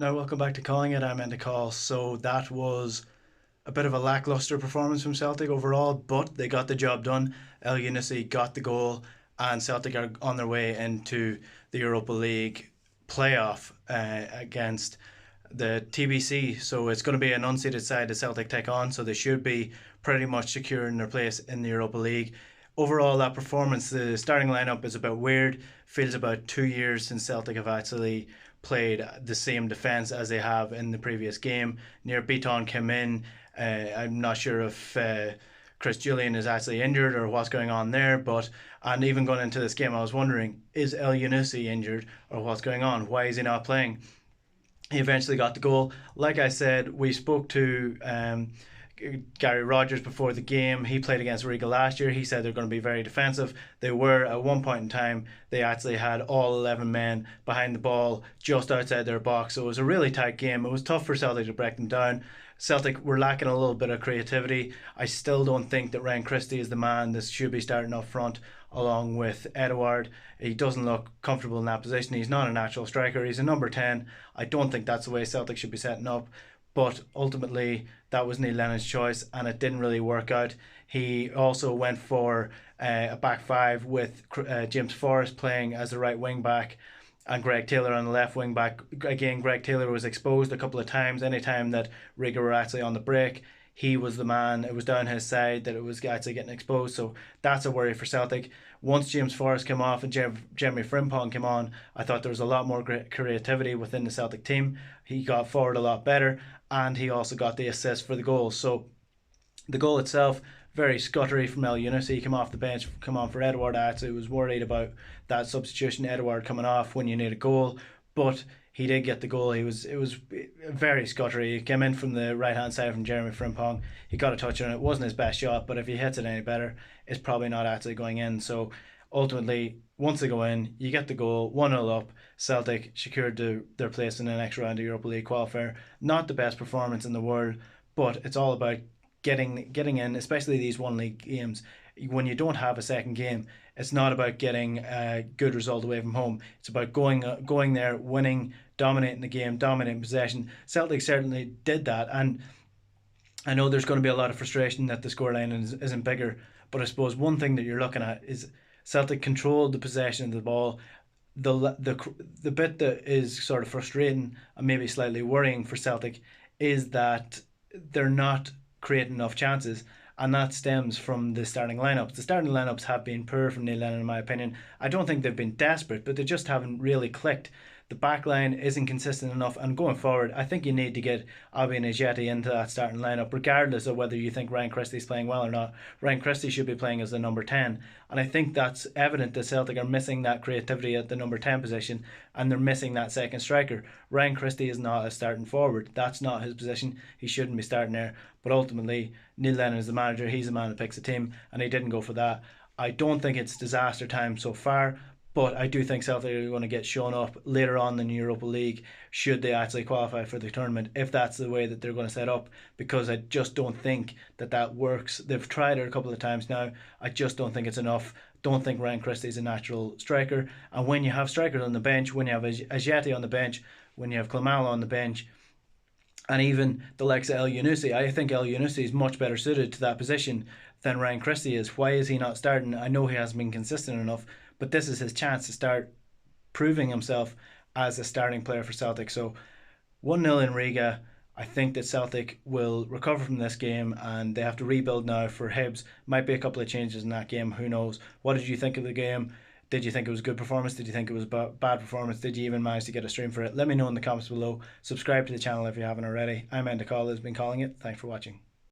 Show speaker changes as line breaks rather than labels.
Now, welcome back to Calling It. I'm Enda Call. So that was a bit of a lackluster performance from Celtic overall, but they got the job done. El-Younnoussi got the goal, and Celtic are on their way into the Europa League playoff against the TBC. So it's going to be an unseeded side that Celtic take on. So they should be pretty much secure in their place in the Europa League. Overall, that performance, the starting lineup is a bit weird. Feels about 2 years since Celtic have actually played the same defence as they have in the previous game. Near Beaton came in. I'm not sure if Chris Julian is actually injured or what's going on there, but and even going into this game, I was wondering, is El-Younnoussi injured or what's going on? Why is he not playing? He eventually got the goal. Like I said, we spoke to Gary Rogers before the game. He played against Riga last year. He said they're going to be very defensive. They were at one point in time. They actually had all 11 men behind the ball just outside their box. So it was a really tight game. It was tough for Celtic to break them down. Celtic were lacking a little bit of creativity. I still don't think that Ryan Christie is the man that should be starting up front along with Edouard. He doesn't look comfortable in that position. He's not a natural striker. He's a number 10. I don't think that's the way Celtic should be setting up. But ultimately, that was Neil Lennon's choice, and it didn't really work out. He also went for a back five with James Forrest playing as the right wing back and Greg Taylor on the left wing back. Again, Greg Taylor was exposed a couple of times. Anytime that Riga were actually on the break, he was the man. It was down his side that it was actually getting exposed. So that's a worry for Celtic. Once James Forrest came off and Jeremy Frimpong came on, I thought there was a lot more creativity within the Celtic team. He got forward a lot better, and he also got the assist for the goal. So the goal itself, very scuttery from El-Younnoussi. He came off the bench, come on for Edouard. I actually was worried about that substitution, Edouard coming off when you need a goal, but he did get the goal. It was very scuttery. He came in from the right hand side from Jeremy Frimpong. He got a touch on it. It wasn't his best shot, but if he hits it any better, it's probably not actually going in. So ultimately, once they go in, you get the goal, 1-0 up. Celtic secured their place in the next round of Europa League qualifier. Not the best performance in the world, but it's all about getting in, especially these one league games. When you don't have a second game, it's not about getting a good result away from home. It's about going there, winning, dominating the game, dominating possession. Celtic certainly did that, and I know there's going to be a lot of frustration that the scoreline isn't bigger. But I suppose one thing that you're looking at is Celtic controlled the possession of the ball. The bit that is sort of frustrating and maybe slightly worrying for Celtic is that they're not creating enough chances, and that stems from the starting lineups. The starting lineups have been poor from Neil Lennon, in my opinion. I don't think they've been desperate, but they just haven't really clicked. The back line isn't consistent enough, and going forward, I think you need to get Abi and Ajeti into that starting lineup, regardless of whether you think Ryan Christie's playing well or not. Ryan Christie should be playing as the number 10, and I think that's evident that Celtic are missing that creativity at the number 10 position, and they're missing that second striker. Ryan Christie is not a starting forward. That's not his position. He shouldn't be starting there. But ultimately, Neil Lennon is the manager. He's the man that picks the team, and he didn't go for that. I don't think it's disaster time so far, but I do think Celtic are going to get shown up later on in the Europa League should they actually qualify for the tournament, if that's the way that they're going to set up, because I just don't think that works. They've tried it a couple of times now. I just don't think it's enough. Don't think Ryan Christie is a natural striker. And when you have strikers on the bench, when you have Ajeti on the bench, when you have Klimala on the bench, and even the likes of El-Younnoussi, I think El-Younnoussi is much better suited to that position than Ryan Christie is. Why is he not starting? I know he hasn't been consistent enough, but this is his chance to start proving himself as a starting player for Celtic. So 1-0 in Riga. I think that Celtic will recover from this game, and they have to rebuild now for Hibs. Might be a couple of changes in that game. Who knows? What did you think of the game? Did you think it was a good performance? Did you think it was a bad performance? Did you even manage to get a stream for it? Let me know in the comments below. Subscribe to the channel if you haven't already. I'm Enda Call, has been calling it. Thanks for watching.